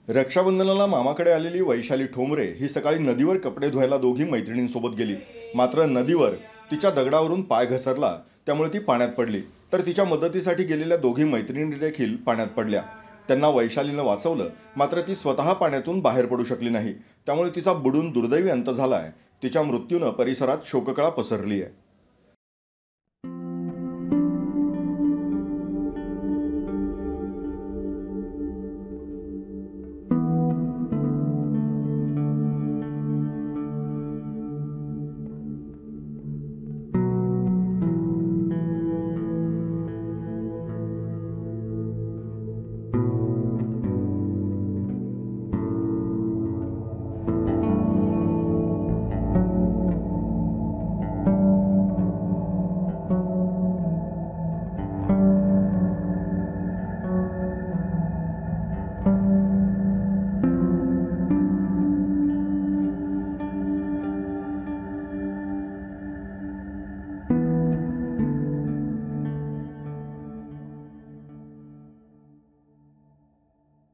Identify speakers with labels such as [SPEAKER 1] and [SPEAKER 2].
[SPEAKER 1] रक्षाबंधनाला मामाकडे आलेली वैशाली ठोंबरे ही सकाळी नदीवर कपडे धुवायला दोघी मैत्रिणींसोबत गेली. मात्र नदीवर तिच्या दगडावरून पाय घसरला, त्यामुळे ती पाण्यात पडली. तर तिच्या मदतीसाठी गेलेल्या दोघी मैत्रिणी देखील पाण्यात पडल्या. त्यांना वैशालीनं वाचवलं, मात्र ती स्वतः पाण्यातून बाहेर पडू शकली नाही. त्यामुळे तिचा बुडून दुर्दैवी अंत झालाय. तिच्या मृत्यूनं परिसरात शोककळा पसरली आहे.